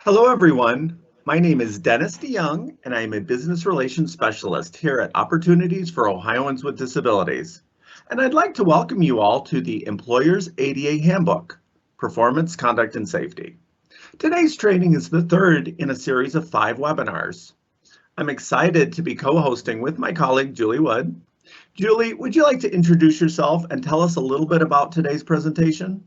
Hello, everyone. My name is Dennis DeYoung, and I am a business relations specialist here at Opportunities for Ohioans with Disabilities. And I'd like to welcome you all to the Employer's ADA Handbook, Performance, Conduct, and Safety. Today's training is the third in a series of 5 webinars. I'm excited to be co-hosting with my colleague, Julie Wood. Julie, would you like to introduce yourself and tell us a little bit about today's presentation?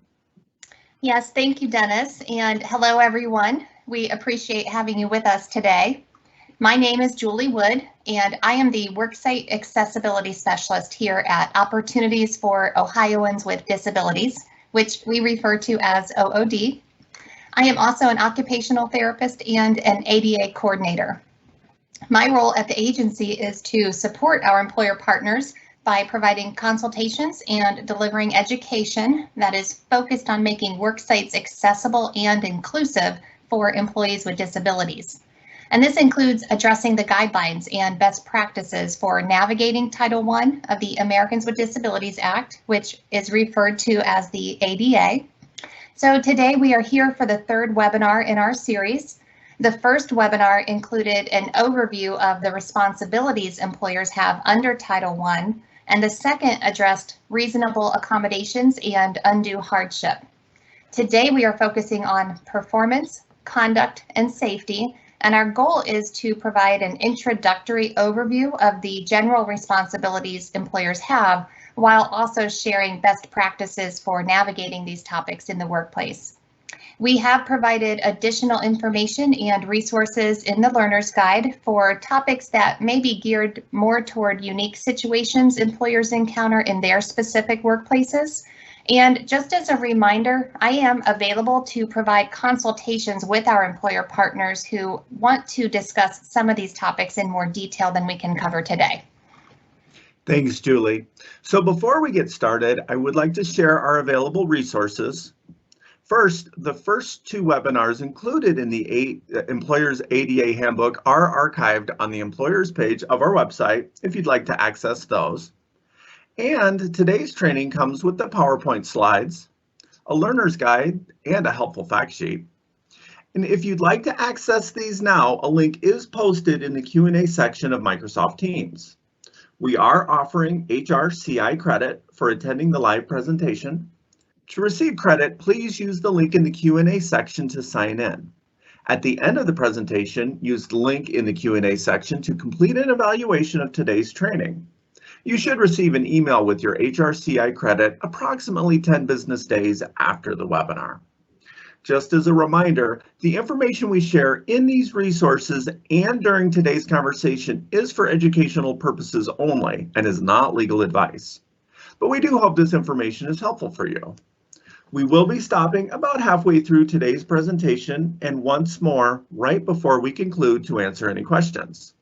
Yes, thank you, Dennis, and hello, everyone. We appreciate having you with us today. My name is Julie Wood, and I am the Worksite Accessibility Specialist here at Opportunities for Ohioans with Disabilities, which we refer to as OOD. I am also an occupational therapist and an ADA coordinator. My role at the agency is to support our employer partners by providing consultations and delivering education that is focused on making work sites accessible and inclusive for employees with disabilities. And this includes addressing the guidelines and best practices for navigating Title I of the Americans with Disabilities Act, which is referred to as the ADA. So today we are here for the third webinar in our series. The first webinar included an overview of the responsibilities employers have under Title I, and the second addressed reasonable accommodations and undue hardship. Today we are focusing on performance, conduct, and safety, and our goal is to provide an introductory overview of the general responsibilities employers have, while also sharing best practices for navigating these topics in the workplace. We have provided additional information and resources in the Learner's Guide for topics that may be geared more toward unique situations employers encounter in their specific workplaces. And just as a reminder, I am available to provide consultations with our employer partners who want to discuss some of these topics in more detail than we can cover today. Thanks, Julie. So before we get started, I would like to share our available resources. First, the first 2 webinars included in the Employer's ADA Handbook are archived on the Employers page of our website if you'd like to access those. And today's training comes with the PowerPoint slides, a learner's guide, and a helpful fact sheet. And if you'd like to access these now, a link is posted in the Q&A section of Microsoft Teams. We are offering HRCI credit for attending the live presentation. To receive credit, please use the link in the Q&A section to sign in. At the end of the presentation, use the link in the Q&A section to complete an evaluation of today's training. You should receive an email with your HRCI credit approximately 10 business days after the webinar. Just as a reminder, the information we share in these resources and during today's conversation is for educational purposes only and is not legal advice. But we do hope this information is helpful for you. We will be stopping about halfway through today's presentation and once more right before we conclude to answer any questions.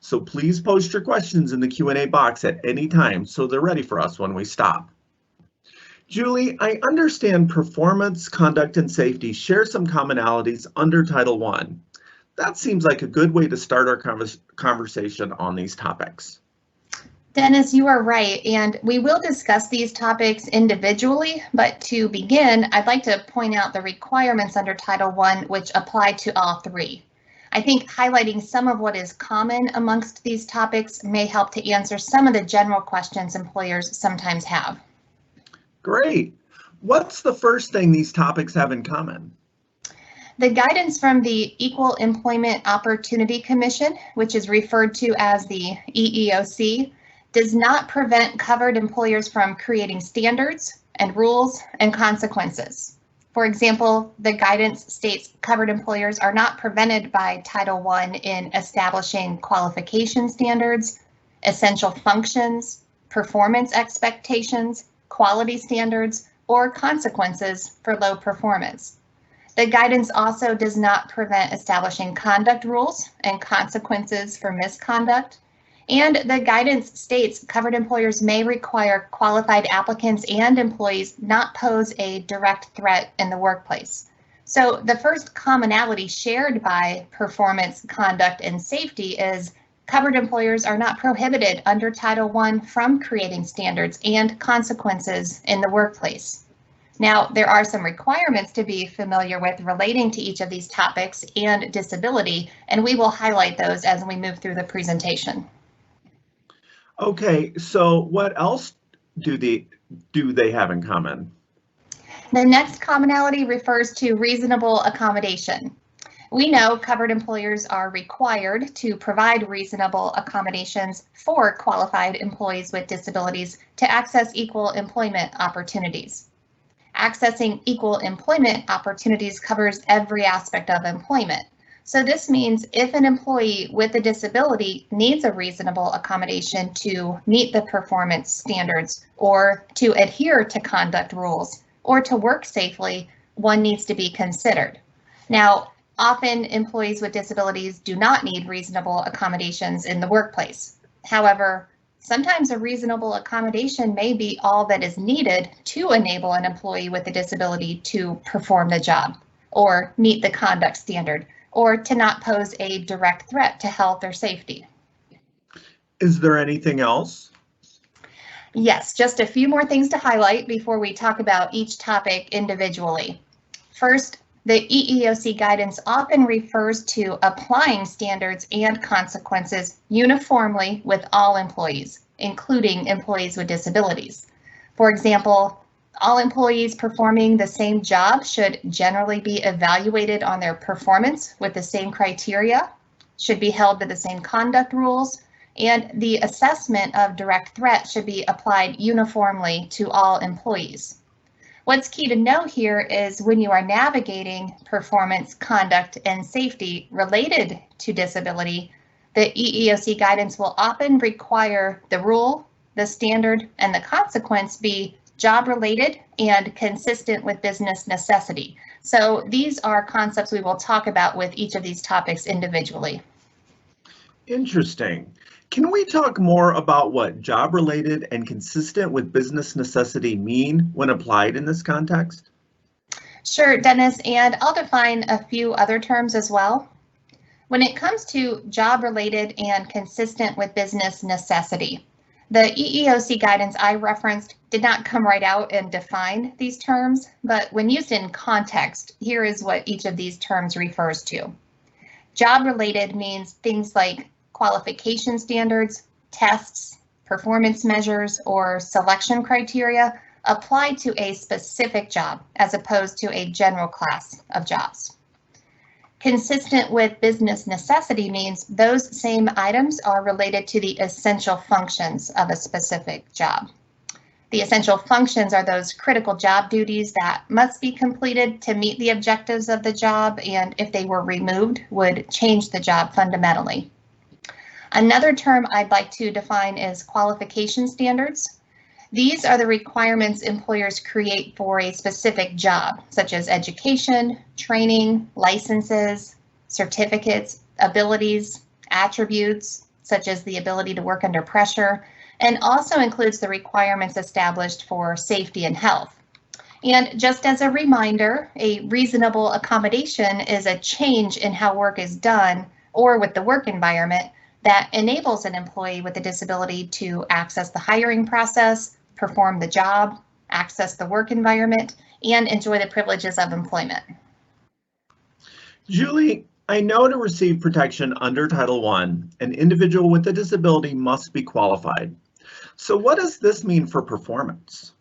So please post your questions in the Q&A box at any time so they're ready for us when we stop. Julie, I understand performance, conduct, and safety share some commonalities under Title I. That seems like a good way to start our conversation on these topics. Dennis, you are right, and we will discuss these topics individually, but to begin, I'd like to point out the requirements under Title I which apply to all 3. I think highlighting some of what is common amongst these topics may help to answer some of the general questions employers sometimes have. Great. What's the first thing these topics have in common? The guidance from the Equal Employment Opportunity Commission, which is referred to as the EEOC, does not prevent covered employers from creating standards and rules and consequences. For example, the guidance states covered employers are not prevented by Title I in establishing qualification standards, essential functions, performance expectations, quality standards, or consequences for low performance. The guidance also does not prevent establishing conduct rules and consequences for misconduct. And the guidance states covered employers may require qualified applicants and employees not pose a direct threat in the workplace. So the first commonality shared by performance, conduct, and safety is covered employers are not prohibited under Title I from creating standards and consequences in the workplace. Now, there are some requirements to be familiar with relating to each of these topics and disability, and we will highlight those as we move through the presentation. Okay, so what else do they have in common? The next commonality refers to reasonable accommodation. We know covered employers are required to provide reasonable accommodations for qualified employees with disabilities to access equal employment opportunities. Accessing equal employment opportunities covers every aspect of employment. So this means if an employee with a disability needs a reasonable accommodation to meet the performance standards or to adhere to conduct rules or to work safely, one needs to be considered. Now, often employees with disabilities do not need reasonable accommodations in the workplace. However, sometimes a reasonable accommodation may be all that is needed to enable an employee with a disability to perform the job or meet the conduct standard or to not pose a direct threat to health or safety. Is there anything else? Yes, just a few more things to highlight before we talk about each topic individually. First, the EEOC guidance often refers to applying standards and consequences uniformly with all employees, including employees with disabilities. For example, all employees performing the same job should generally be evaluated on their performance with the same criteria, should be held to the same conduct rules, and the assessment of direct threat should be applied uniformly to all employees. What's key to know here is when you are navigating performance, conduct, and safety related to disability, the EEOC guidance will often require the rule, the standard, and the consequence be job-related and consistent with business necessity. So these are concepts we will talk about with each of these topics individually. Interesting. Can we talk more about what job-related and consistent with business necessity mean when applied in this context? Sure, Dennis, and I'll define a few other terms as well. When it comes to job-related and consistent with business necessity, the EEOC guidance I referenced did not come right out and define these terms, but when used in context, here is what each of these terms refers to. Job-related means things like qualification standards, tests, performance measures, or selection criteria applied to a specific job as opposed to a general class of jobs. Consistent with business necessity means those same items are related to the essential functions of a specific job. The essential functions are those critical job duties that must be completed to meet the objectives of the job, and if they were removed, would change the job fundamentally. Another term I'd like to define is qualification standards. These are the requirements employers create for a specific job, such as education, training, licenses, certificates, abilities, attributes, such as the ability to work under pressure, and also includes the requirements established for safety and health. And just as a reminder, a reasonable accommodation is a change in how work is done or with the work environment that enables an employee with a disability to access the hiring process, perform the job, access the work environment, and enjoy the privileges of employment. Julie, I know to receive protection under Title I, an individual with a disability must be qualified. So what does this mean for performance?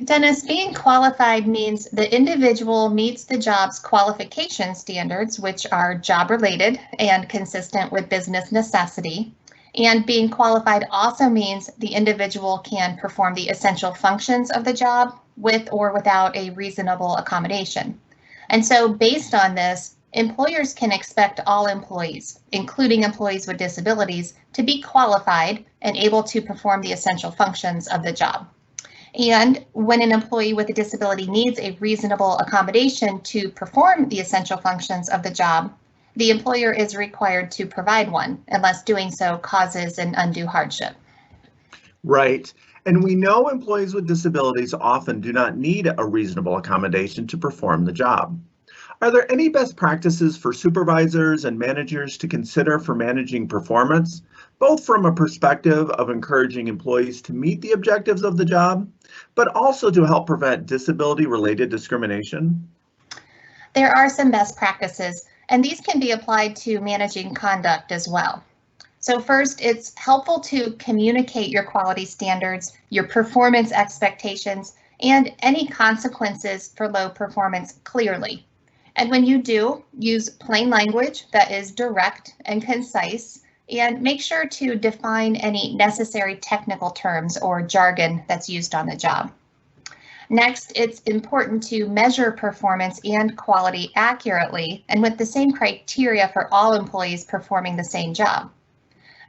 Dennis, being qualified means the individual meets the job's qualification standards, which are job-related and consistent with business necessity. And being qualified also means the individual can perform the essential functions of the job with or without a reasonable accommodation. And so based on this, employers can expect all employees, including employees with disabilities, to be qualified and able to perform the essential functions of the job. And when an employee with a disability needs a reasonable accommodation to perform the essential functions of the job, the employer is required to provide one, unless doing so causes an undue hardship. Right. And we know employees with disabilities often do not need a reasonable accommodation to perform the job. Are there any best practices for supervisors and managers to consider for managing performance, both from a perspective of encouraging employees to meet the objectives of the job, but also to help prevent disability-related discrimination? There are some best practices, and these can be applied to managing conduct as well. So first, it's helpful to communicate your quality standards, your performance expectations, and any consequences for low performance clearly. And when you do, use plain language that is direct and concise, and make sure to define any necessary technical terms or jargon that's used on the job. Next, it's important to measure performance and quality accurately and with the same criteria for all employees performing the same job.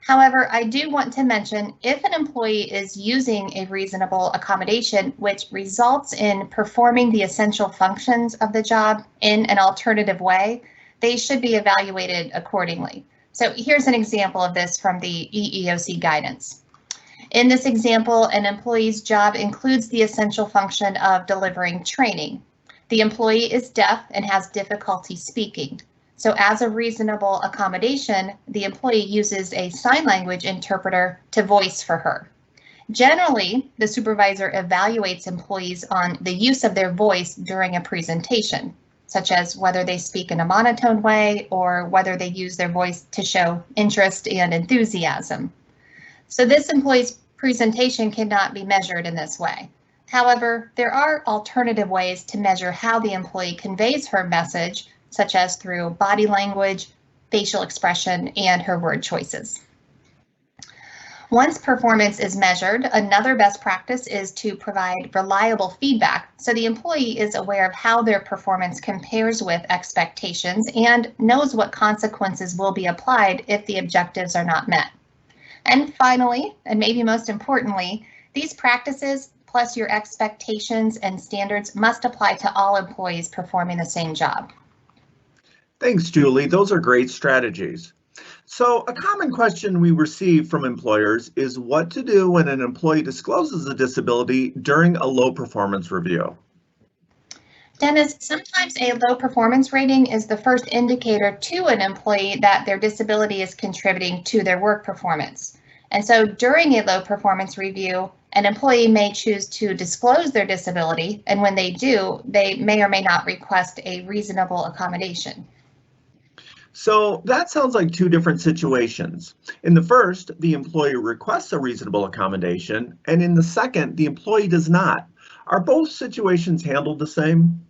However, I do want to mention if an employee is using a reasonable accommodation which results in performing the essential functions of the job in an alternative way, they should be evaluated accordingly. So here's an example of this from the EEOC guidance. In this example, an employee's job includes the essential function of delivering training. The employee is deaf and has difficulty speaking. So as a reasonable accommodation, the employee uses a sign language interpreter to voice for her. Generally, the supervisor evaluates employees on the use of their voice during a presentation, such as whether they speak in a monotone way or whether they use their voice to show interest and enthusiasm. So this employee's presentation cannot be measured in this way. However, there are alternative ways to measure how the employee conveys her message, such as through body language, facial expression, and her word choices. Once performance is measured, another best practice is to provide reliable feedback so the employee is aware of how their performance compares with expectations and knows what consequences will be applied if the objectives are not met. And finally, and maybe most importantly, these practices plus your expectations and standards must apply to all employees performing the same job. Thanks, Julie. Those are great strategies. So a common question we receive from employers is what to do when an employee discloses a disability during a low performance review. Dennis, sometimes a low performance rating is the first indicator to an employee that their disability is contributing to their work performance. And so during a low performance review, an employee may choose to disclose their disability, and when they do, they may or may not request a reasonable accommodation. So that sounds like two different situations. In the first, the employee requests a reasonable accommodation, and in the second, the employee does not. Are both situations handled the same?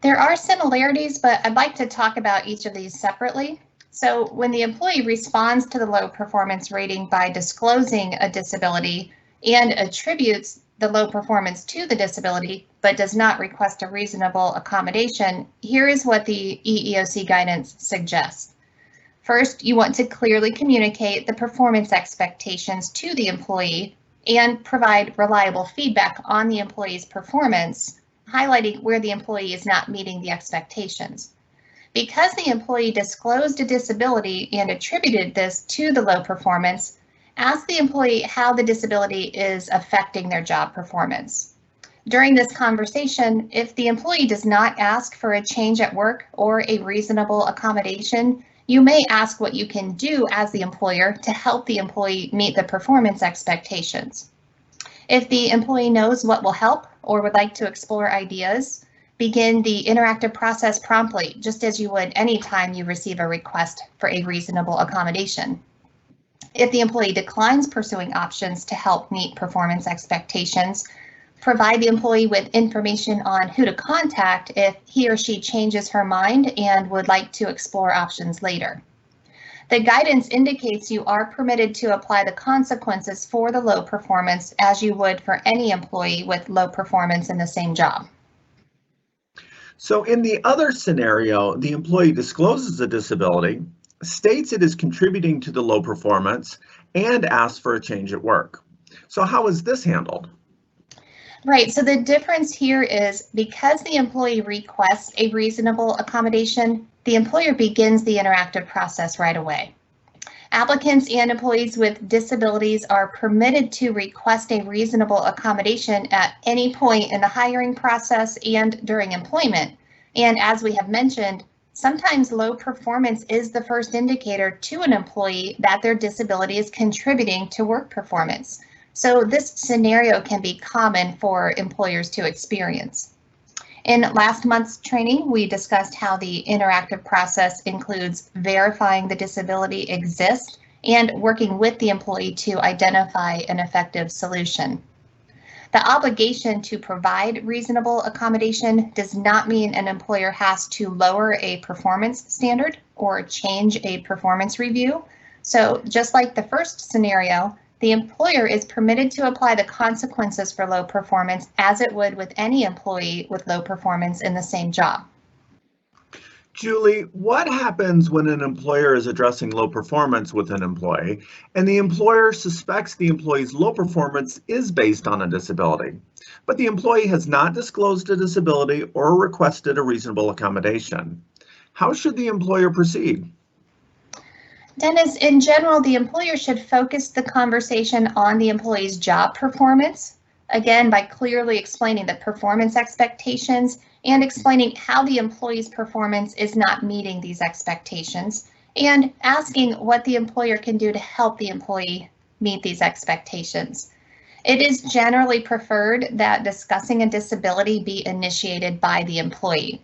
There are similarities, but I'd like to talk about each of these separately. So when the employee responds to the low performance rating by disclosing a disability and attributes the low performance to the disability, but does not request a reasonable accommodation, here is what the EEOC guidance suggests. First, you want to clearly communicate the performance expectations to the employee and provide reliable feedback on the employee's performance, highlighting where the employee is not meeting the expectations. Because the employee disclosed a disability and attributed this to the low performance, ask the employee how the disability is affecting their job performance. During this conversation, if the employee does not ask for a change at work or a reasonable accommodation, you may ask what you can do as the employer to help the employee meet the performance expectations. If the employee knows what will help or would like to explore ideas, begin the interactive process promptly, just as you would anytime you receive a request for a reasonable accommodation. If the employee declines pursuing options to help meet performance expectations, provide the employee with information on who to contact if he or she changes her mind and would like to explore options later. The guidance indicates you are permitted to apply the consequences for the low performance as you would for any employee with low performance in the same job. So in the other scenario, the employee discloses a disability, states it is contributing to the low performance, and asks for a change at work. So how is this handled? Right, so the difference here is because the employee requests a reasonable accommodation, the employer begins the interactive process right away. Applicants and employees with disabilities are permitted to request a reasonable accommodation at any point in the hiring process and during employment. And as we have mentioned, sometimes low performance is the first indicator to an employee that their disability is contributing to work performance. So this scenario can be common for employers to experience. In last month's training, we discussed how the interactive process includes verifying the disability exists and working with the employee to identify an effective solution. The obligation to provide reasonable accommodation does not mean an employer has to lower a performance standard or change a performance review. So just like the first scenario, the employer is permitted to apply the consequences for low performance as it would with any employee with low performance in the same job. Julie, what happens when an employer is addressing low performance with an employee and the employer suspects the employee's low performance is based on a disability, but the employee has not disclosed a disability or requested a reasonable accommodation? How should the employer proceed? Dennis, in general, the employer should focus the conversation on the employee's job performance, again, by clearly explaining the performance expectations and explaining how the employee's performance is not meeting these expectations, and asking what the employer can do to help the employee meet these expectations. It is generally preferred that discussing a disability be initiated by the employee.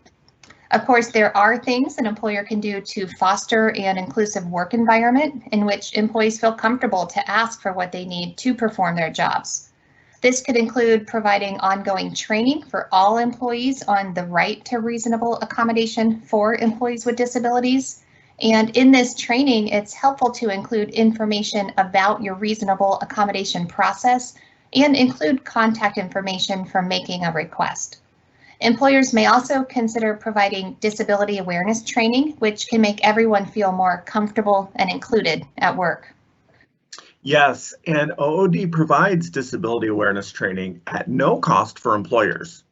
Of course, there are things an employer can do to foster an inclusive work environment in which employees feel comfortable to ask for what they need to perform their jobs. This could include providing ongoing training for all employees on the right to reasonable accommodation for employees with disabilities. And in this training, it's helpful to include information about your reasonable accommodation process and include contact information for making a request. Employers may also consider providing disability awareness training, which can make everyone feel more comfortable and included at work. Yes, and OOD provides disability awareness training at no cost for employers.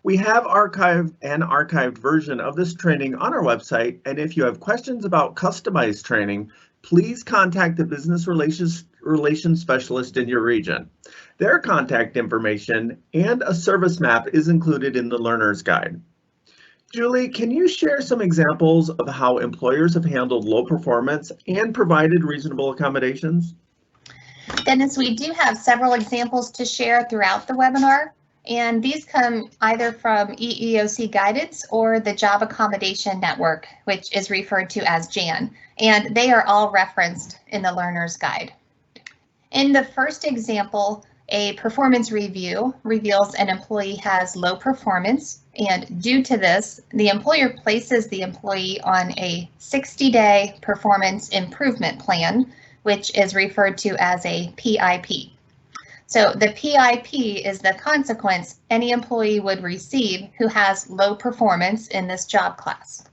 We have an archived version of this training on our website, and if you have questions about customized training, please contact the business relations specialist in your region. Their contact information and a service map is included in the learner's guide. Julie, can you share some examples of how employers have handled low performance and provided reasonable accommodations? Dennis, we do have several examples to share throughout the webinar, and these come either from EEOC guidance or the Job Accommodation Network, which is referred to as JAN, and they are all referenced in the learner's guide. In the first example, a performance review reveals an employee has low performance, and due to this, the employer places the employee on a 60-day performance improvement plan, which is referred to as a PIP. So the PIP is the consequence any employee would receive who has low performance in this job class.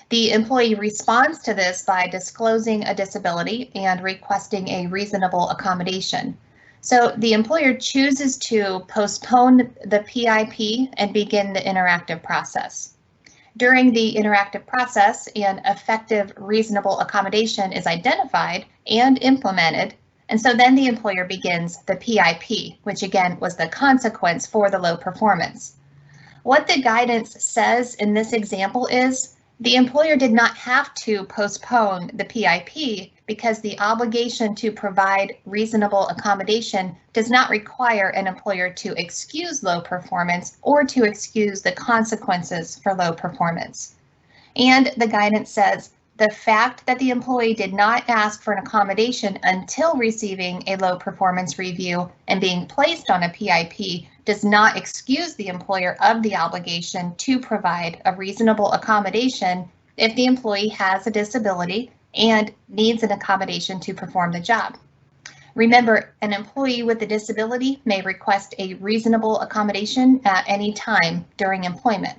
The employee responds to this by disclosing a disability and requesting a reasonable accommodation. So the employer chooses to postpone the PIP and begin the interactive process. During the interactive process, an effective reasonable accommodation is identified and implemented, and so then the employer begins the PIP, which again was the consequence for the low performance. What the guidance says in this example is the employer did not have to postpone the PIP because the obligation to provide reasonable accommodation does not require an employer to excuse low performance or to excuse the consequences for low performance. And the guidance says the fact that the employee did not ask for an accommodation until receiving a low performance review and being placed on a PIP does not excuse the employer of the obligation to provide a reasonable accommodation if the employee has a disability and needs an accommodation to perform the job. Remember, an employee with a disability may request a reasonable accommodation at any time during employment.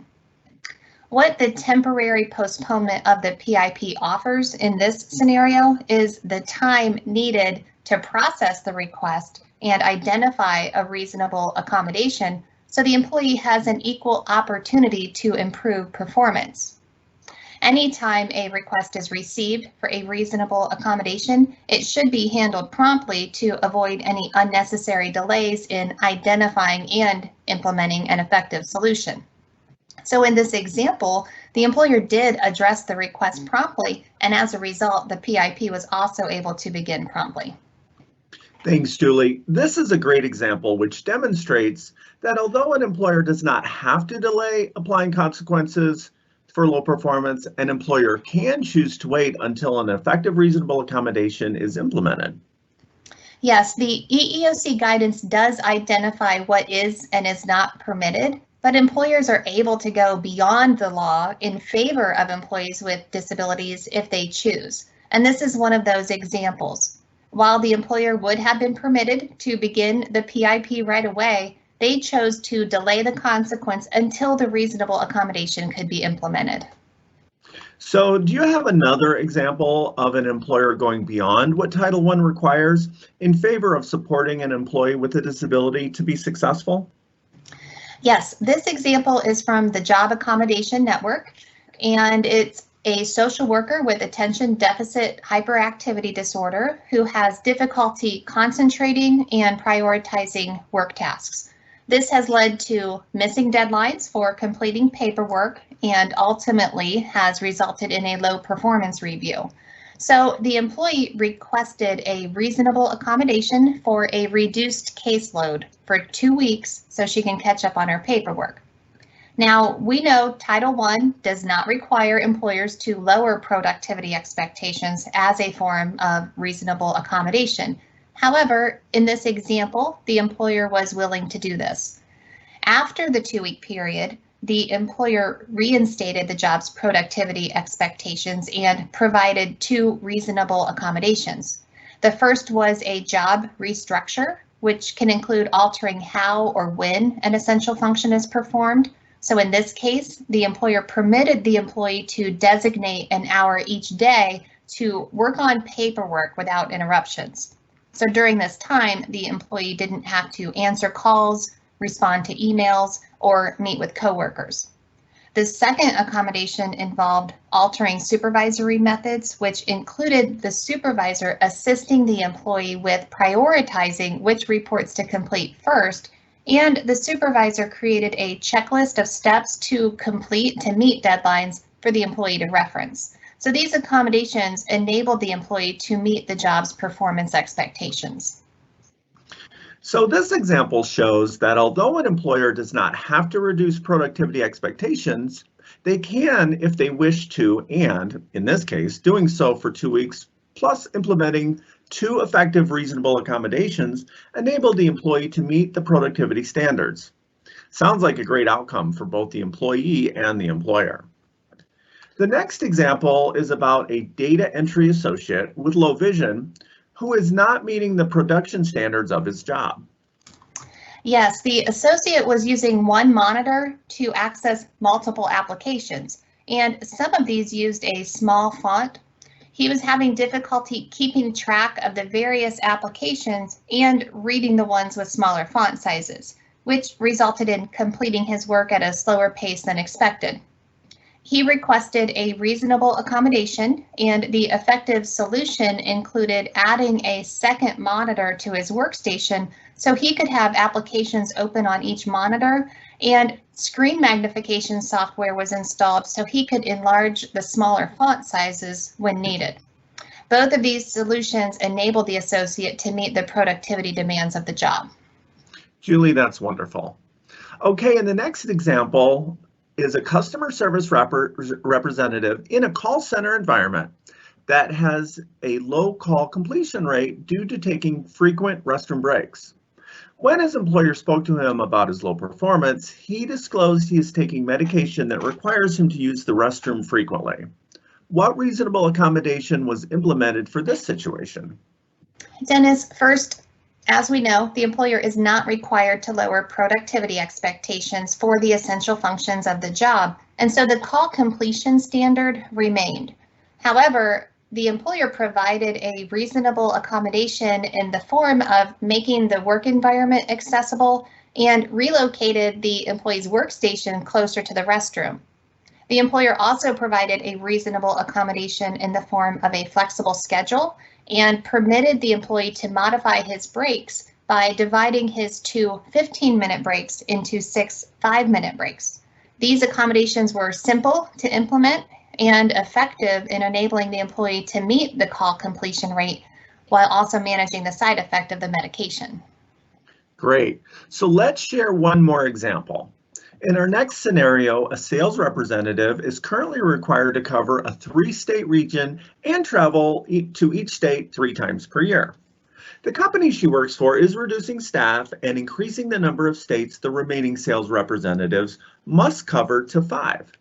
What the temporary postponement of the PIP offers in this scenario is the time needed to process the request and identify a reasonable accommodation so the employee has an equal opportunity to improve performance. Anytime a request is received for a reasonable accommodation, it should be handled promptly to avoid any unnecessary delays in identifying and implementing an effective solution. So in this example, the employer did address the request promptly, and as a result, the PIP was also able to begin promptly. Thanks, Julie. This is a great example which demonstrates that although an employer does not have to delay applying consequences for low performance, an employer can choose to wait until an effective reasonable accommodation is implemented. Yes, the EEOC guidance does identify what is and is not permitted, but employers are able to go beyond the law in favor of employees with disabilities if they choose. And this is one of those examples. While the employer would have been permitted to begin the PIP right away, they chose to delay the consequence until the reasonable accommodation could be implemented. So do you have another example of an employer going beyond what Title I requires in favor of supporting an employee with a disability to be successful? Yes, this example is from the Job Accommodation Network, and it's a social worker with attention deficit hyperactivity disorder who has difficulty concentrating and prioritizing work tasks. This has led to missing deadlines for completing paperwork and ultimately has resulted in a low performance review. So the employee requested a reasonable accommodation for a reduced caseload for 2 weeks so she can catch up on her paperwork. Now, we know Title I does not require employers to lower productivity expectations as a form of reasonable accommodation. However, in this example, the employer was willing to do this. After the 2-week period, the employer reinstated the job's productivity expectations and provided 2 reasonable accommodations. The first was a job restructure, which can include altering how or when an essential function is performed. So in this case, the employer permitted the employee to designate an hour each day to work on paperwork without interruptions. So during this time, the employee didn't have to answer calls, respond to emails, or meet with coworkers. The second accommodation involved altering supervisory methods, which included the supervisor assisting the employee with prioritizing which reports to complete first, and the supervisor created a checklist of steps to complete to meet deadlines for the employee to reference. So these accommodations enabled the employee to meet the job's performance expectations. So this example shows that although an employer does not have to reduce productivity expectations, they can if they wish to, and in this case, doing so for 2 weeks, plus implementing 2 effective reasonable accommodations, enable the employee to meet the productivity standards. Sounds like a great outcome for both the employee and the employer. The next example is about a data entry associate with low vision who is not meeting the production standards of his job. Yes, the associate was using one monitor to access multiple applications, and some of these used a small font. He was having difficulty keeping track of the various applications and reading the ones with smaller font sizes, which resulted in completing his work at a slower pace than expected. He requested a reasonable accommodation, and the effective solution included adding a second monitor to his workstation so he could have applications open on each monitor, and screen magnification software was installed so he could enlarge the smaller font sizes when needed. Both of these solutions enabled the associate to meet the productivity demands of the job. Julie, that's wonderful. Okay, and the next example is a customer service representative in a call center environment that has a low call completion rate due to taking frequent restroom breaks. When his employer spoke to him about his low performance, he disclosed he is taking medication that requires him to use the restroom frequently. What reasonable accommodation was implemented for this situation? Dennis, first, as we know, the employer is not required to lower productivity expectations for the essential functions of the job, and so the call completion standard remained. However, the employer provided a reasonable accommodation in the form of making the work environment accessible and relocated the employee's workstation closer to the restroom. The employer also provided a reasonable accommodation in the form of a flexible schedule and permitted the employee to modify his breaks by dividing his 2 15-minute breaks into 6 5-minute breaks. These accommodations were simple to implement and effective in enabling the employee to meet the call completion rate while also managing the side effect of the medication. Great. So let's share one more example. In our next scenario, a sales representative is currently required to cover a 3-state region and travel to each state 3 times per year. The company she works for is reducing staff and increasing the number of states the remaining sales representatives must cover to 5.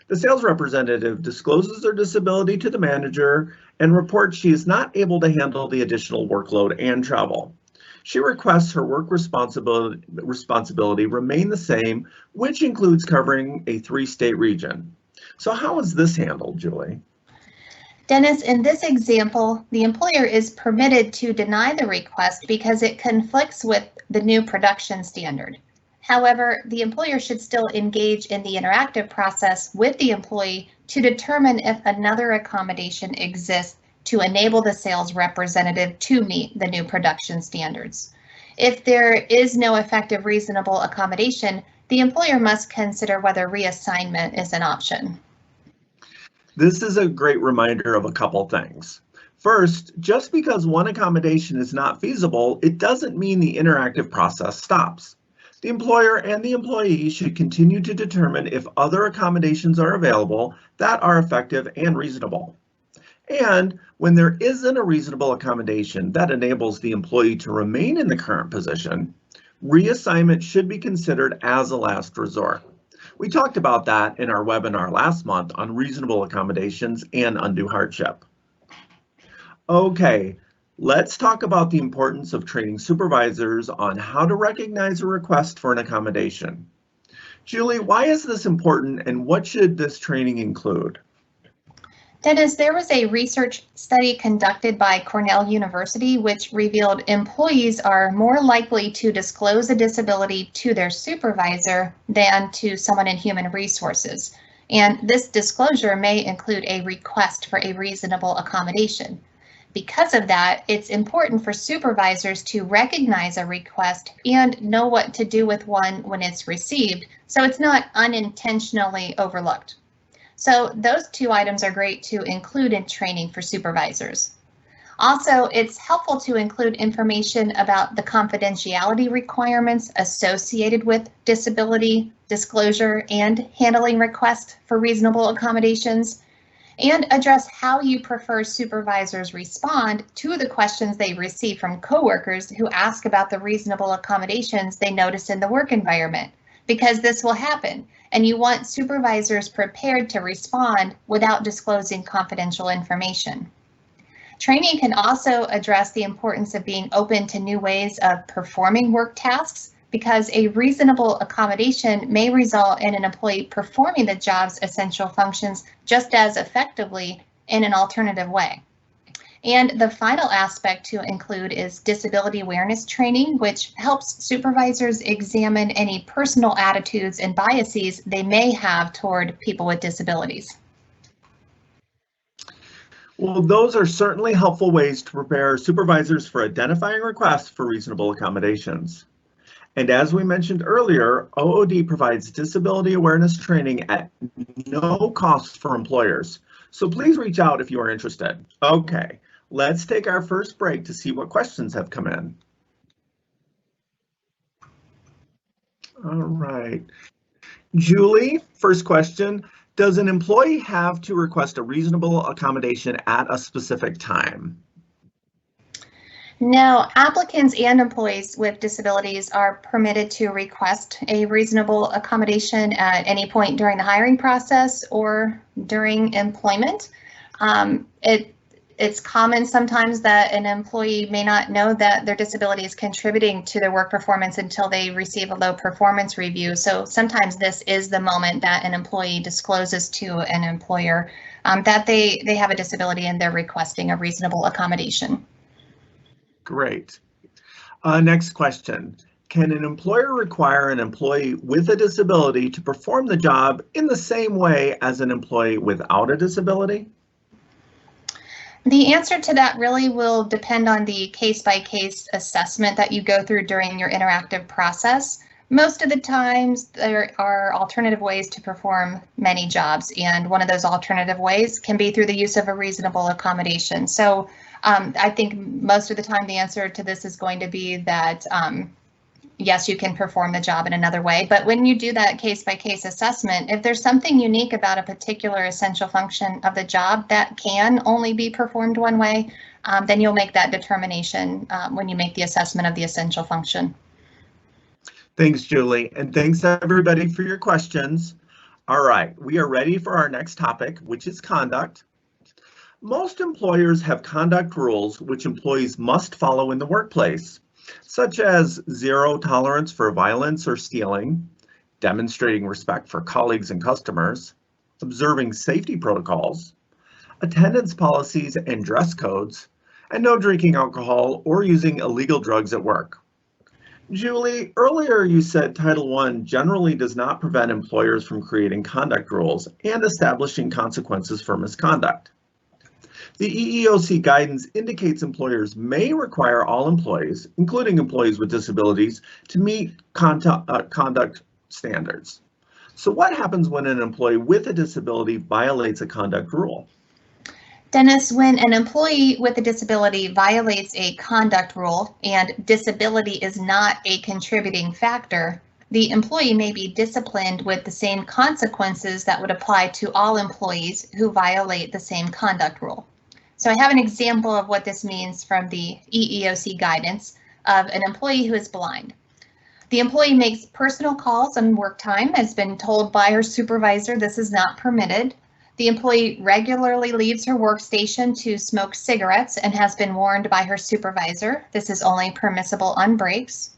The sales representative discloses their disability to the manager and reports she is not able to handle the additional workload and travel. She requests her work responsibility remain the same, which includes covering a 3-state region. So how is this handled, Julie? Dennis, in this example, the employer is permitted to deny the request because it conflicts with the new production standard. However, the employer should still engage in the interactive process with the employee to determine if another accommodation exists to enable the sales representative to meet the new production standards. If there is no effective reasonable accommodation, the employer must consider whether reassignment is an option. This is a great reminder of a couple things. First, just because one accommodation is not feasible, it doesn't mean the interactive process stops. The employer and the employee should continue to determine if other accommodations are available that are effective and reasonable. And when there isn't a reasonable accommodation that enables the employee to remain in the current position, reassignment should be considered as a last resort. We talked about that in our webinar last month on reasonable accommodations and undue hardship. Okay, let's talk about the importance of training supervisors on how to recognize a request for an accommodation. Julie, why is this important and what should this training include? Dennis, there was a research study conducted by Cornell University which revealed employees are more likely to disclose a disability to their supervisor than to someone in human resources. And this disclosure may include a request for a reasonable accommodation. Because of that, it's important for supervisors to recognize a request and know what to do with one when it's received, so it's not unintentionally overlooked. So those 2 items are great to include in training for supervisors. Also, it's helpful to include information about the confidentiality requirements associated with disability disclosure and handling requests for reasonable accommodations, and address how you prefer supervisors respond to the questions they receive from coworkers who ask about the reasonable accommodations they notice in the work environment, because this will happen, and you want supervisors prepared to respond without disclosing confidential information. Training can also address the importance of being open to new ways of performing work tasks, because a reasonable accommodation may result in an employee performing the job's essential functions just as effectively in an alternative way. And the final aspect to include is disability awareness training, which helps supervisors examine any personal attitudes and biases they may have toward people with disabilities. Well, those are certainly helpful ways to prepare supervisors for identifying requests for reasonable accommodations. And as we mentioned earlier, OOD provides disability awareness training at no cost for employers. So please reach out if you are interested. Okay, let's take our first break to see what questions have come in. All right. Julie, first question. Does an employee have to request a reasonable accommodation at a specific time? No, applicants and employees with disabilities are permitted to request a reasonable accommodation at any point during the hiring process or during employment. It's common sometimes that an employee may not know that their disability is contributing to their work performance until they receive a low performance review. So sometimes this is the moment that an employee discloses to an employer that they have a disability and they're requesting a reasonable accommodation. Great. Next question. Can an employer require an employee with a disability to perform the job in the same way as an employee without a disability? The answer to that really will depend on the case-by-case assessment that you go through during your interactive process. Most of the times there are alternative ways to perform many jobs, and one of those alternative ways can be through the use of a reasonable accommodation. So I think most of the time the answer to this is going to be that yes, you can perform the job in another way, but when you do that case-by-case assessment, if there's something unique about a particular essential function of the job that can only be performed one way, then you'll make that determination when you make the assessment of the essential function. Thanks, Julie, and thanks everybody for your questions. All right, we are ready for our next topic, which is conduct. Most employers have conduct rules which employees must follow in the workplace, such as zero tolerance for violence or stealing, demonstrating respect for colleagues and customers, observing safety protocols, attendance policies and dress codes, and no drinking alcohol or using illegal drugs at work. Julie, earlier you said Title I generally does not prevent employers from creating conduct rules and establishing consequences for misconduct. The EEOC guidance indicates employers may require all employees, including employees with disabilities, to meet conduct standards. So what happens when an employee with a disability violates a conduct rule? Dennis, when an employee with a disability violates a conduct rule and disability is not a contributing factor, the employee may be disciplined with the same consequences that would apply to all employees who violate the same conduct rule. So I have an example of what this means from the EEOC guidance of an employee who is blind. The employee makes personal calls on work time, has been told by her supervisor this is not permitted. The employee regularly leaves her workstation to smoke cigarettes and has been warned by her supervisor this is only permissible on breaks.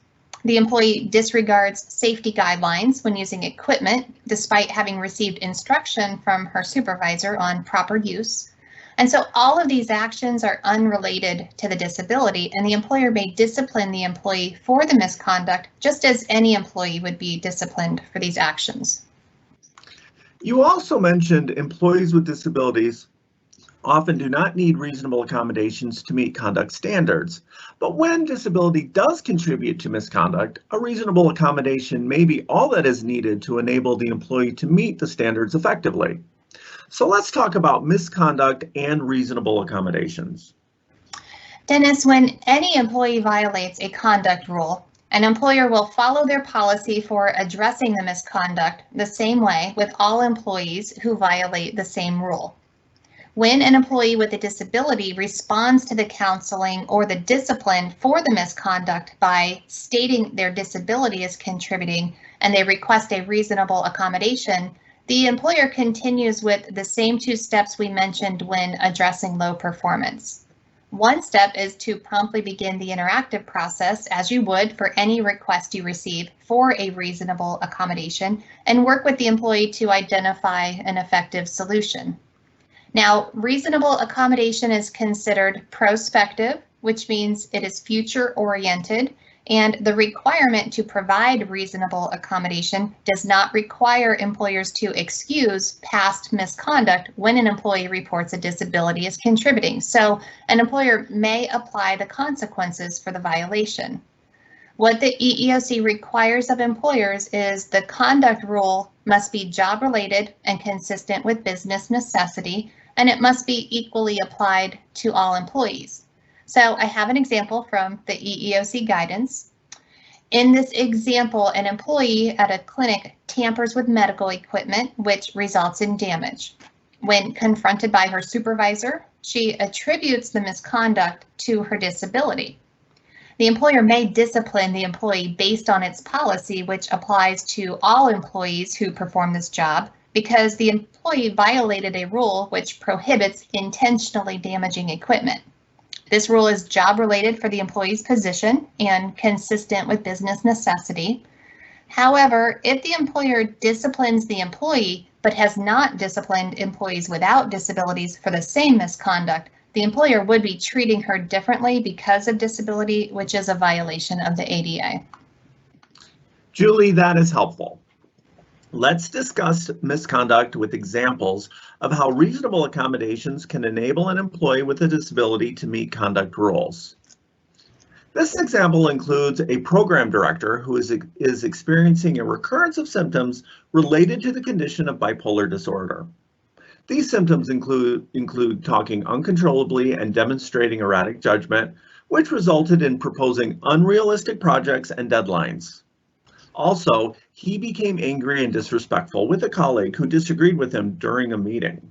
The employee disregards safety guidelines when using equipment, despite having received instruction from her supervisor on proper use. And so all of these actions are unrelated to the disability, and the employer may discipline the employee for the misconduct, just as any employee would be disciplined for these actions. You also mentioned employees with disabilities often do not need reasonable accommodations to meet conduct standards, but when disability does contribute to misconduct, a reasonable accommodation may be all that is needed to enable the employee to meet the standards effectively. So let's talk about misconduct and reasonable accommodations. Dennis, when any employee violates a conduct rule, an employer will follow their policy for addressing the misconduct the same way with all employees who violate the same rule. When an employee with a disability responds to the counseling or the discipline for the misconduct by stating their disability is contributing and they request a reasonable accommodation, the employer continues with the same two steps we mentioned when addressing low performance. One step is to promptly begin the interactive process, as you would for any request you receive for a reasonable accommodation, and work with the employee to identify an effective solution. Now, reasonable accommodation is considered prospective, which means it is future-oriented, and the requirement to provide reasonable accommodation does not require employers to excuse past misconduct when an employee reports a disability is contributing. So an employer may apply the consequences for the violation. What the EEOC requires of employers is the conduct rule must be job-related and consistent with business necessity, and it must be equally applied to all employees. So I have an example from the EEOC guidance. In this example, an employee at a clinic tampers with medical equipment, which results in damage. When confronted by her supervisor, she attributes the misconduct to her disability. The employer may discipline the employee based on its policy, which applies to all employees who perform this job, because the employee violated a rule which prohibits intentionally damaging equipment. This rule is job-related for the employee's position and consistent with business necessity. However, if the employer disciplines the employee but has not disciplined employees without disabilities for the same misconduct, the employer would be treating her differently because of disability, which is a violation of the ADA. Julie, that is helpful. Let's discuss misconduct with examples of how reasonable accommodations can enable an employee with a disability to meet conduct rules. This example includes a program director who is experiencing a recurrence of symptoms related to the condition of bipolar disorder. These symptoms include talking uncontrollably and demonstrating erratic judgment, which resulted in proposing unrealistic projects and deadlines. Also, he became angry and disrespectful with a colleague who disagreed with him during a meeting.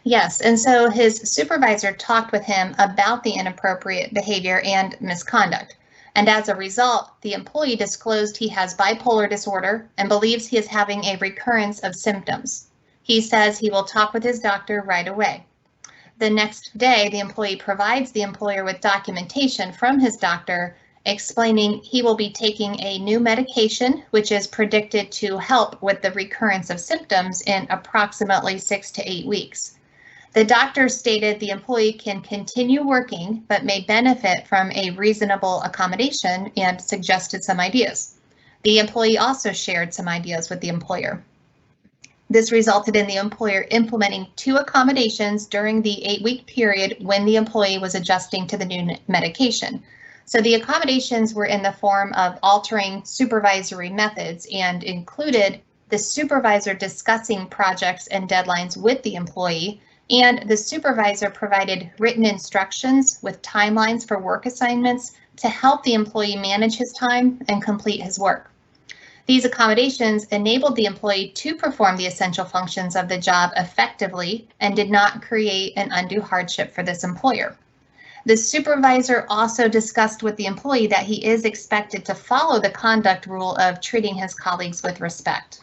Yes, and so his supervisor talked with him about the inappropriate behavior and misconduct. And as a result, the employee disclosed he has bipolar disorder and believes he is having a recurrence of symptoms. He says he will talk with his doctor right away. The next day, the employee provides the employer with documentation from his doctor explaining he will be taking a new medication, which is predicted to help with the recurrence of symptoms in approximately 6 to 8 weeks. The doctor stated the employee can continue working, but may benefit from a reasonable accommodation and suggested some ideas. The employee also shared some ideas with the employer. This resulted in the employer implementing 2 accommodations during the 8-week period when the employee was adjusting to the new medication. So the accommodations were in the form of altering supervisory methods and included the supervisor discussing projects and deadlines with the employee, and the supervisor provided written instructions with timelines for work assignments to help the employee manage his time and complete his work. These accommodations enabled the employee to perform the essential functions of the job effectively and did not create an undue hardship for this employer. The supervisor also discussed with the employee that he is expected to follow the conduct rule of treating his colleagues with respect.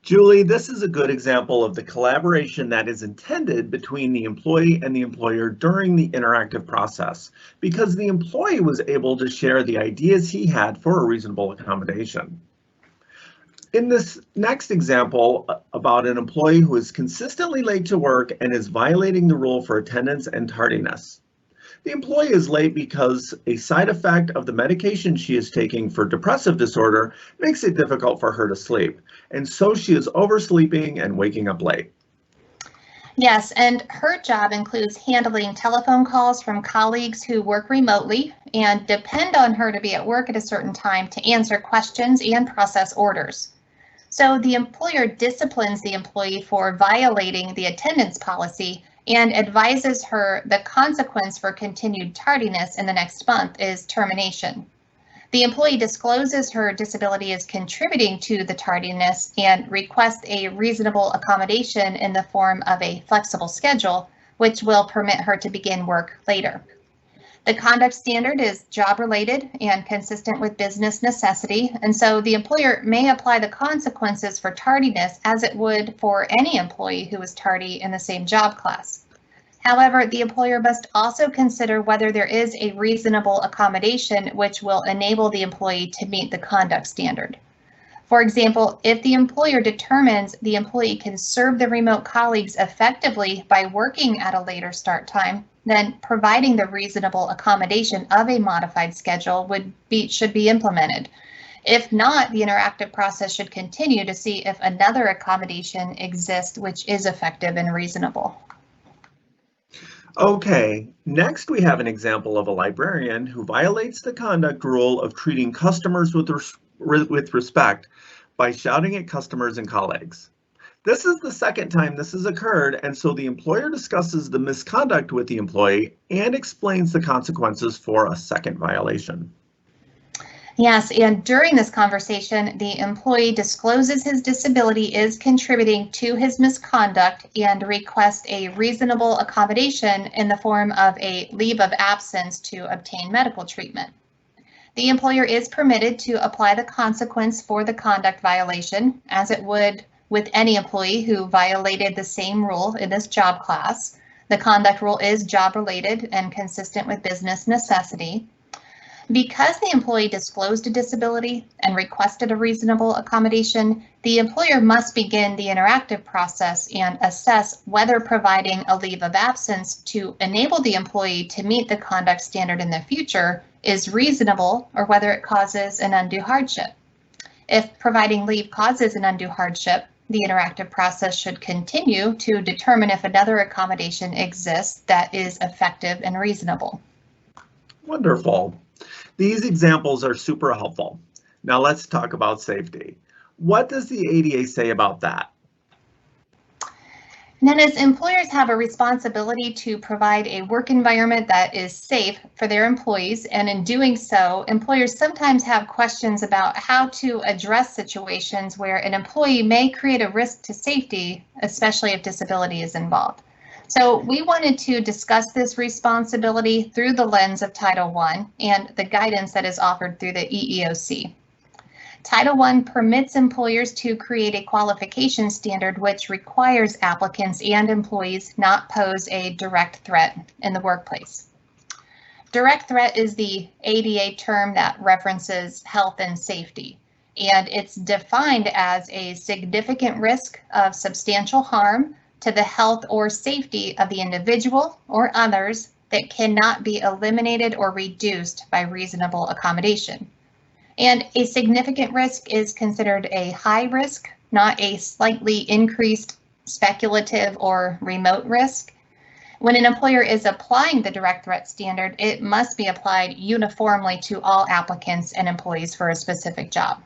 Julie, this is a good example of the collaboration that is intended between the employee and the employer during the interactive process, because the employee was able to share the ideas he had for a reasonable accommodation. In this next example about an employee who is consistently late to work and is violating the rule for attendance and tardiness. The employee is late because a side effect of the medication she is taking for depressive disorder makes it difficult for her to sleep, and so she is oversleeping and waking up late. Yes, and her job includes handling telephone calls from colleagues who work remotely and depend on her to be at work at a certain time to answer questions and process orders. So the employer disciplines the employee for violating the attendance policy and advises her the consequence for continued tardiness in the next month is termination. The employee discloses her disability is contributing to the tardiness and requests a reasonable accommodation in the form of a flexible schedule, which will permit her to begin work later. The conduct standard is job-related and consistent with business necessity, and so the employer may apply the consequences for tardiness as it would for any employee who is tardy in the same job class. However, the employer must also consider whether there is a reasonable accommodation which will enable the employee to meet the conduct standard. For example, if the employer determines the employee can serve the remote colleagues effectively by working at a later start time, then providing the reasonable accommodation of a modified schedule should be implemented. If not, the interactive process should continue to see if another accommodation exists which is effective and reasonable. Okay, next we have an example of a librarian who violates the conduct rule of treating customers with respect by shouting at customers and colleagues. This is the second time this has occurred, and so the employer discusses the misconduct with the employee and explains the consequences for a second violation. Yes, and during this conversation, the employee discloses his disability is contributing to his misconduct and requests a reasonable accommodation in the form of a leave of absence to obtain medical treatment. The employer is permitted to apply the consequence for the conduct violation, as it would with any employee who violated the same rule in this job class. The conduct rule is job-related and consistent with business necessity. Because the employee disclosed a disability and requested a reasonable accommodation, the employer must begin the interactive process and assess whether providing a leave of absence to enable the employee to meet the conduct standard in the future is reasonable or whether it causes an undue hardship. If providing leave causes an undue hardship, the interactive process should continue to determine if another accommodation exists that is effective and reasonable. Wonderful. These examples are super helpful. Now let's talk about safety. What does the ADA say about that? Then as employers have a responsibility to provide a work environment that is safe for their employees, and in doing so, employers sometimes have questions about how to address situations where an employee may create a risk to safety, especially if disability is involved. So we wanted to discuss this responsibility through the lens of Title I and the guidance that is offered through the EEOC. Title I permits employers to create a qualification standard which requires applicants and employees not pose a direct threat in the workplace. Direct threat is the ADA term that references health and safety, and it's defined as a significant risk of substantial harm to the health or safety of the individual or others that cannot be eliminated or reduced by reasonable accommodation. And a significant risk is considered a high risk, not a slightly increased speculative or remote risk. When an employer is applying the direct threat standard, it must be applied uniformly to all applicants and employees for a specific job.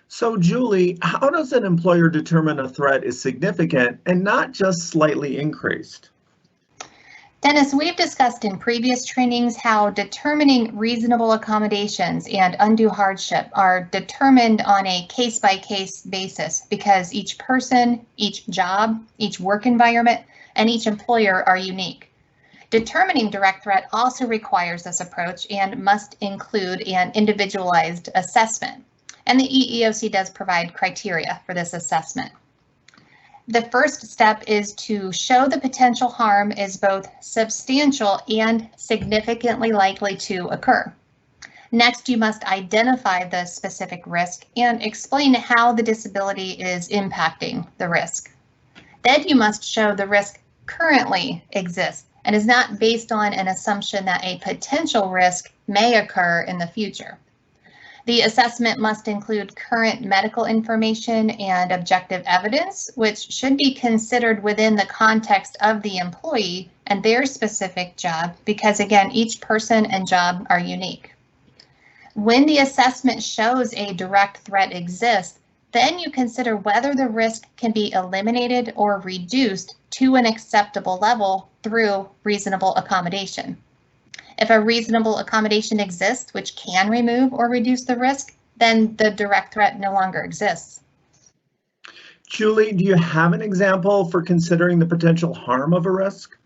So Julie, how does an employer determine a threat is significant and not just slightly increased? Dennis, we've discussed in previous trainings how determining reasonable accommodations and undue hardship are determined on a case-by-case basis because each person, each job, each work environment, and each employer are unique. Determining direct threat also requires this approach and must include an individualized assessment. And the EEOC does provide criteria for this assessment. The first step is to show the potential harm is both substantial and significantly likely to occur. Next, you must identify the specific risk and explain how the disability is impacting the risk. Then you must show the risk currently exists and is not based on an assumption that a potential risk may occur in the future. The assessment must include current medical information and objective evidence, which should be considered within the context of the employee and their specific job, because again, each person and job are unique. When the assessment shows a direct threat exists, then you consider whether the risk can be eliminated or reduced to an acceptable level through reasonable accommodation. If a reasonable accommodation exists, which can remove or reduce the risk, then the direct threat no longer exists. Julie, do you have an example for considering the potential harm of a risk?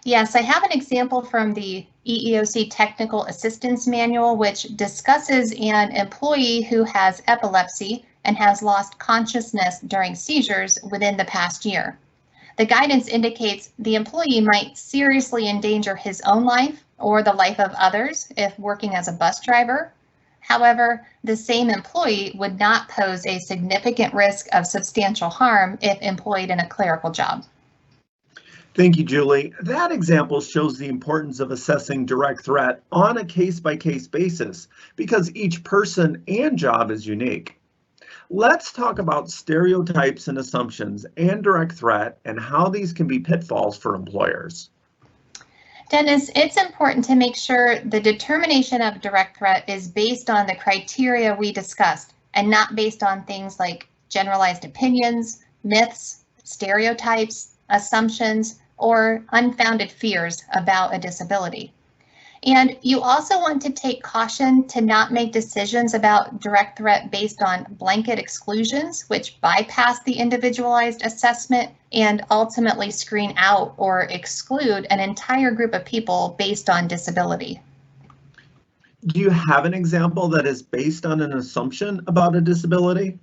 Yes, I have an example from the EEOC Technical Assistance Manual, which discusses an employee who has epilepsy and has lost consciousness during seizures within the past year. The guidance indicates the employee might seriously endanger his own life or the life of others if working as a bus driver. However, the same employee would not pose a significant risk of substantial harm if employed in a clerical job. Thank you, Julie. That example shows the importance of assessing direct threat on a case-by-case basis because each person and job is unique. Let's talk about stereotypes and assumptions and direct threat and how these can be pitfalls for employers. Dennis, it's important to make sure the determination of direct threat is based on the criteria we discussed and not based on things like generalized opinions, myths, stereotypes, assumptions, or unfounded fears about a disability. And you also want to take caution to not make decisions about direct threat based on blanket exclusions, which bypass the individualized assessment and ultimately screen out or exclude an entire group of people based on disability. Do you have an example that is based on an assumption about a disability?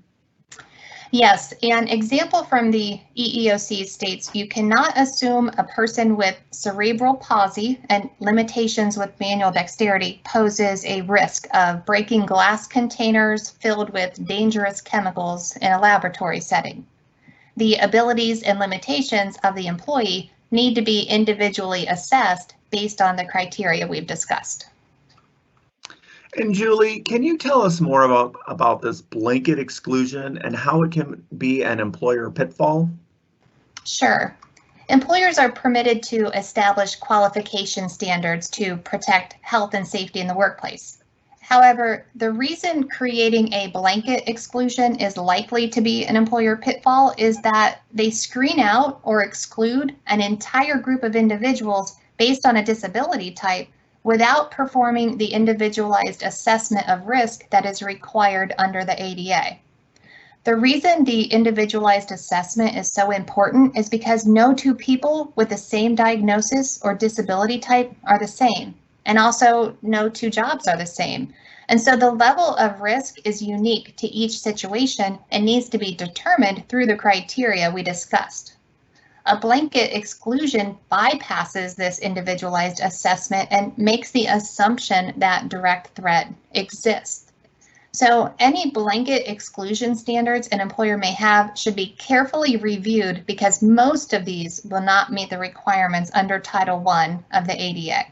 Yes, an example from the EEOC states you cannot assume a person with cerebral palsy and limitations with manual dexterity poses a risk of breaking glass containers filled with dangerous chemicals in a laboratory setting. The abilities and limitations of the employee need to be individually assessed based on the criteria we've discussed. And Julie, can you tell us more about this blanket exclusion and how it can be an employer pitfall? Sure. Employers are permitted to establish qualification standards to protect health and safety in the workplace. However, the reason creating a blanket exclusion is likely to be an employer pitfall is that they screen out or exclude an entire group of individuals based on a disability type without performing the individualized assessment of risk that is required under the ADA. The reason the individualized assessment is so important is because no two people with the same diagnosis or disability type are the same, and also no two jobs are the same. And so the level of risk is unique to each situation and needs to be determined through the criteria we discussed. A blanket exclusion bypasses this individualized assessment and makes the assumption that direct threat exists. So any blanket exclusion standards an employer may have should be carefully reviewed because most of these will not meet the requirements under Title I of the ADA.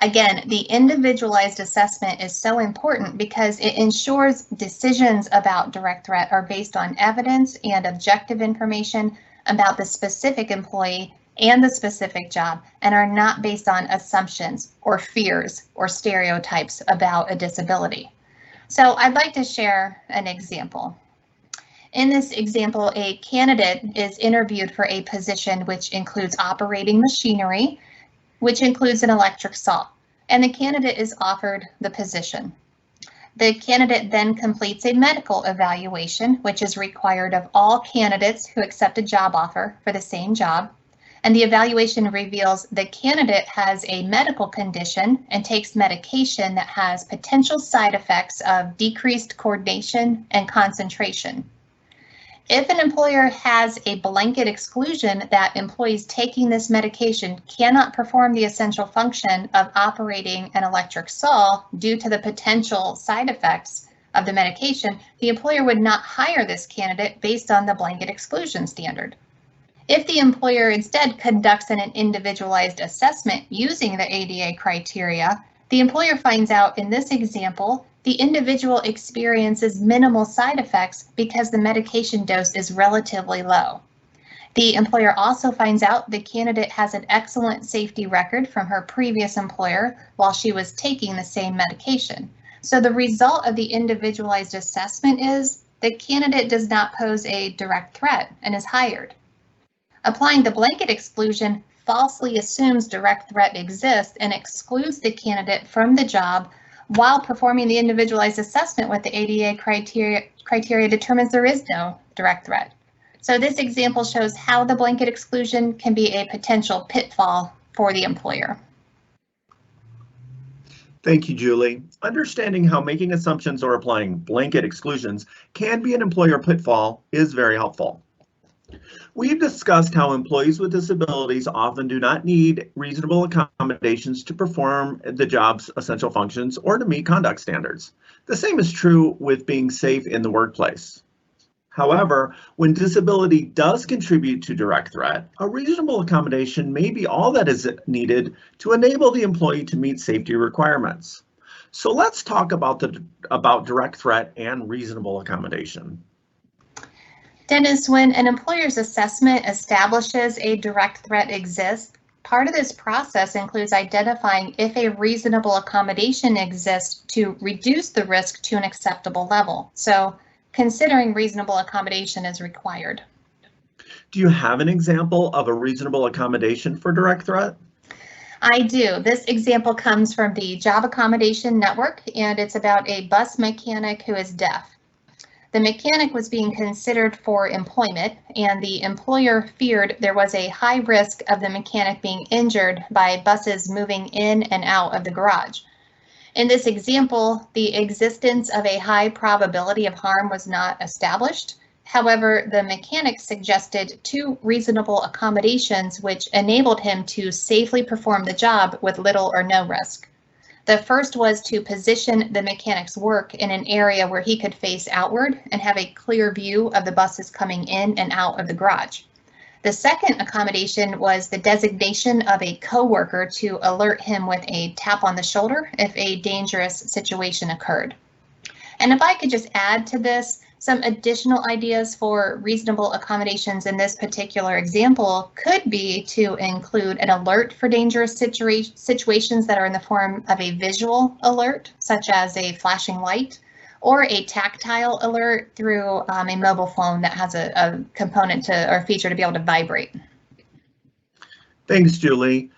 Again, the individualized assessment is so important because it ensures decisions about direct threat are based on evidence and objective information about the specific employee and the specific job and are not based on assumptions or fears or stereotypes about a disability. So I'd like to share an example. In this example, a candidate is interviewed for a position which includes operating machinery, which includes an electric saw, and the candidate is offered the position. The candidate then completes a medical evaluation, which is required of all candidates who accept a job offer for the same job. And the evaluation reveals the candidate has a medical condition and takes medication that has potential side effects of decreased coordination and concentration. If an employer has a blanket exclusion that employees taking this medication cannot perform the essential function of operating an electric saw due to the potential side effects of the medication, the employer would not hire this candidate based on the blanket exclusion standard. If the employer instead conducts an individualized assessment using the ADA criteria, the employer finds out in this example, the individual experiences minimal side effects because the medication dose is relatively low. The employer also finds out the candidate has an excellent safety record from her previous employer while she was taking the same medication. So the result of the individualized assessment is the candidate does not pose a direct threat and is hired. Applying the blanket exclusion falsely assumes direct threat exists and excludes the candidate from the job while performing the individualized assessment with the ADA criteria determines there is no direct threat. So this example shows how the blanket exclusion can be a potential pitfall for the employer. Thank you, Julie. Understanding how making assumptions or applying blanket exclusions can be an employer pitfall is very helpful. We've discussed how employees with disabilities often do not need reasonable accommodations to perform the job's essential functions or to meet conduct standards. The same is true with being safe in the workplace. However, when disability does contribute to direct threat, a reasonable accommodation may be all that is needed to enable the employee to meet safety requirements. So let's talk about direct threat and reasonable accommodation. Dennis, when an employer's assessment establishes a direct threat exists, part of this process includes identifying if a reasonable accommodation exists to reduce the risk to an acceptable level. So considering reasonable accommodation is required. Do you have an example of a reasonable accommodation for direct threat? I do. This example comes from the Job Accommodation Network, and it's about a bus mechanic who is deaf. The mechanic was being considered for employment, and the employer feared there was a high risk of the mechanic being injured by buses moving in and out of the garage. In this example, the existence of a high probability of harm was not established. However, the mechanic suggested two reasonable accommodations which enabled him to safely perform the job with little or no risk. The first was to position the mechanic's work in an area where he could face outward and have a clear view of the buses coming in and out of the garage. The second accommodation was the designation of a coworker to alert him with a tap on the shoulder if a dangerous situation occurred. And if I could just add to this, Some additional ideas for reasonable accommodations in this particular example could be to include an alert for dangerous situations that are in the form of a visual alert, such as a flashing light, or a tactile alert through a mobile phone that has a component to or feature to be able to vibrate. Thanks, Julie.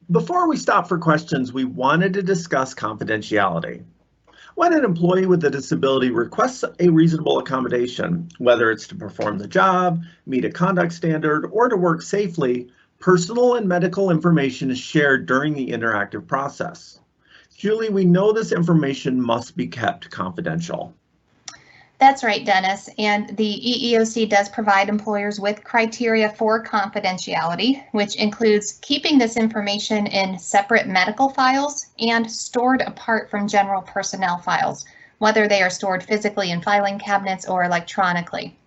Before we stop for questions, we wanted to discuss confidentiality. When an employee with a disability requests a reasonable accommodation, whether it's to perform the job, meet a conduct standard, or to work safely, personal and medical information is shared during the interactive process. Julie, we know this information must be kept confidential. That's right, Dennis, and the EEOC does provide employers with criteria for confidentiality, which includes keeping this information in separate medical files and stored apart from general personnel files, whether they are stored physically in filing cabinets or electronically.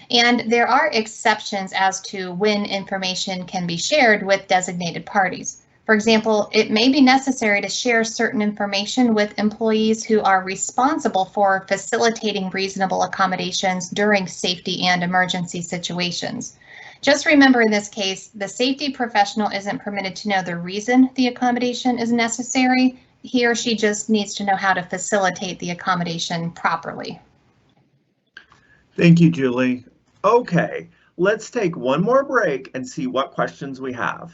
And there are exceptions as to when information can be shared with designated parties. For example, it may be necessary to share certain information with employees who are responsible for facilitating reasonable accommodations during safety and emergency situations. Just remember, in this case, the safety professional isn't permitted to know the reason the accommodation is necessary. He or she just needs to know how to facilitate the accommodation properly. Thank you, Julie. Okay, let's take one more break and see what questions we have.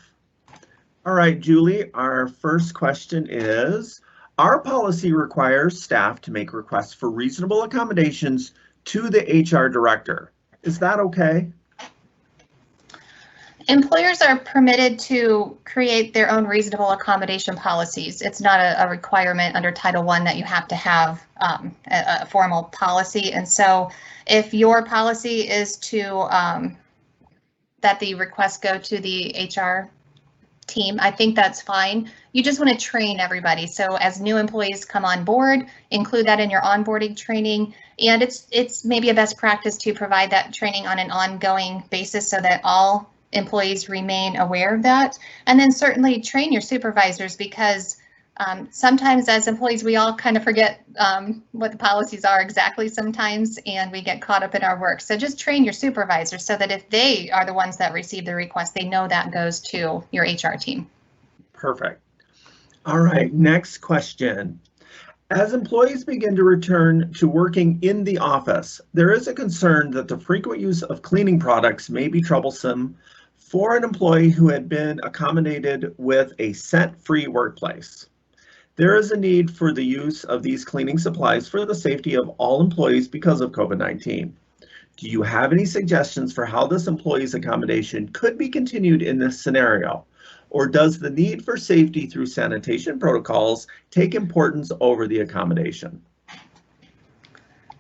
All right, Julie, our first question is, our policy requires staff to make requests for reasonable accommodations to the HR director. Is that okay? Employers are permitted to create their own reasonable accommodation policies. It's not a requirement under Title I that you have to have a formal policy. And so if your policy is to that the requests go to the HR team, I think that's fine. You just want to train everybody. So as new employees come on board, include that in your onboarding training. And it's maybe a best practice to provide that training on an ongoing basis so that all employees remain aware of that. And then certainly train your supervisors, because sometimes as employees, we all kind of forget what the policies are exactly sometimes, and we get caught up in our work. So just train your supervisors so that if they are the ones that receive the request, they know that goes to your HR team. Perfect. All right, next question. As employees begin to return to working in the office, there is a concern that the frequent use of cleaning products may be troublesome for an employee who had been accommodated with a scent-free workplace. There is a need for the use of these cleaning supplies for the safety of all employees because of COVID-19. Do you have any suggestions for how this employee's accommodation could be continued in this scenario? Or does the need for safety through sanitation protocols take importance over the accommodation?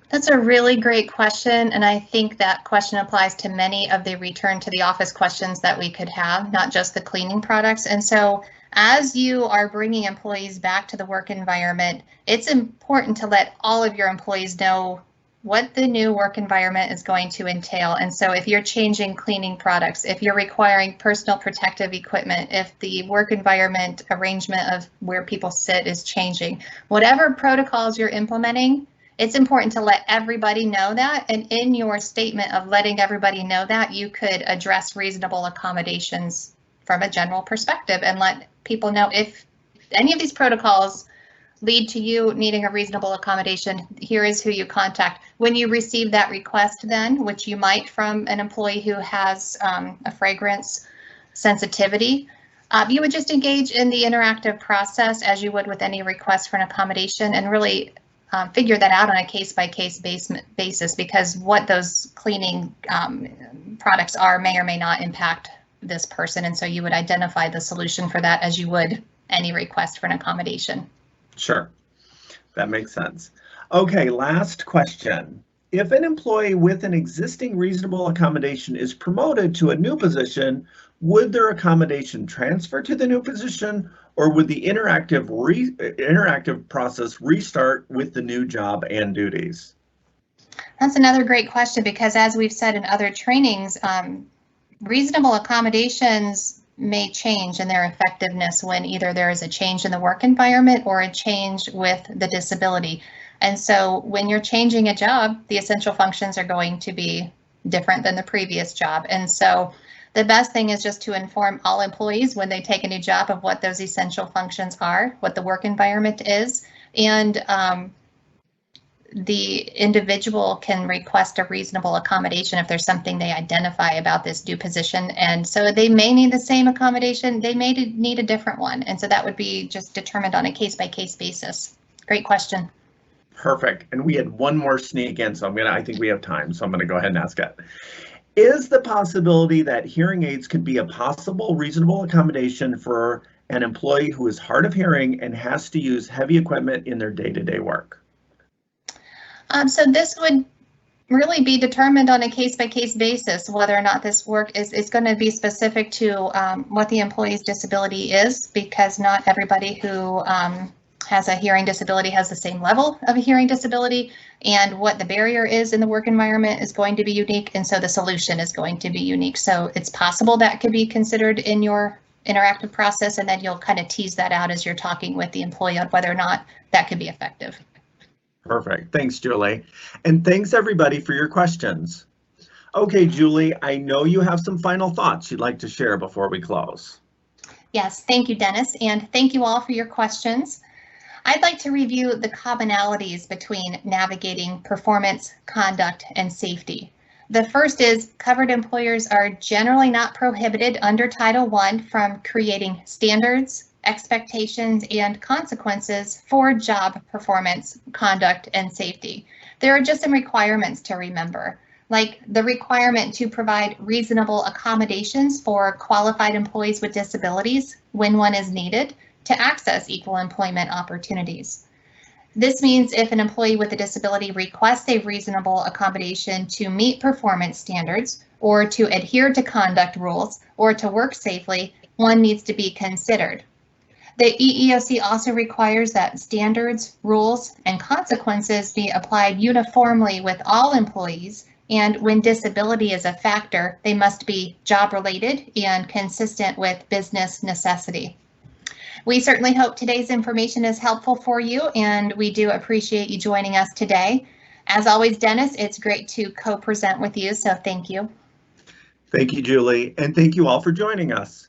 That's a really great question, and I think that question applies to many of the return to the office questions that we could have, not just the cleaning products. And so as you are bringing employees back to the work environment, it's important to let all of your employees know what the new work environment is going to entail. And so if you're changing cleaning products, if you're requiring personal protective equipment, if the work environment arrangement of where people sit is changing, whatever protocols you're implementing, it's important to let everybody know that. And in your statement of letting everybody know that, you could address reasonable accommodations from a general perspective and let people know if any of these protocols lead to you needing a reasonable accommodation, here is who you contact. When you receive that request then, which you might from an employee who has a fragrance sensitivity, you would just engage in the interactive process as you would with any request for an accommodation and really figure that out on a case-by-case basis, because what those cleaning products are may or may not impact this person. And so you would identify the solution for that as you would any request for an accommodation. Sure, that makes sense. Okay, last question. If an employee with an existing reasonable accommodation is promoted to a new position, would their accommodation transfer to the new position, or would the interactive process restart with the new job and duties? That's another great question, because as we've said in other trainings, reasonable accommodations may change in their effectiveness when either there is a change in the work environment or a change with the disability. And so when you're changing a job, the essential functions are going to be different than the previous job. And so the best thing is just to inform all employees when they take a new job of what those essential functions are, what the work environment is, and the individual can request a reasonable accommodation if there's something they identify about this new position. And so they may need the same accommodation, they may need a different one. And so that would be just determined on a case-by-case basis. Great question. Perfect. And we had one more sneak in, so I think we have time, so I'm going to go ahead and ask it. Is the possibility that hearing aids could be a possible reasonable accommodation for an employee who is hard of hearing and has to use heavy equipment in their day-to-day work? So this would really be determined on a case-by-case basis, whether or not this work is going to be specific to what the employee's disability is, because not everybody who has a hearing disability has the same level of a hearing disability, and what the barrier is in the work environment is going to be unique, and so the solution is going to be unique. So it's possible that could be considered in your interactive process, and then you'll kind of tease that out as you're talking with the employee on whether or not that could be effective. Perfect. Thanks, Julie. And thanks everybody for your questions. Okay, Julie, I know you have some final thoughts you'd like to share before we close. Yes, thank you, Dennis, and thank you all for your questions. I'd like to review the commonalities between navigating performance, conduct, and safety. The first is covered employers are generally not prohibited under Title I from creating standards, expectations, and consequences for job performance, conduct, and safety. There are just some requirements to remember, like the requirement to provide reasonable accommodations for qualified employees with disabilities when one is needed to access equal employment opportunities. This means if an employee with a disability requests a reasonable accommodation to meet performance standards or to adhere to conduct rules or to work safely, one needs to be considered. The EEOC also requires that standards, rules, and consequences be applied uniformly with all employees, and when disability is a factor, they must be job-related and consistent with business necessity. We certainly hope today's information is helpful for you, and we do appreciate you joining us today. As always, Dennis, it's great to co-present with you, so thank you. Thank you, Julie, and thank you all for joining us.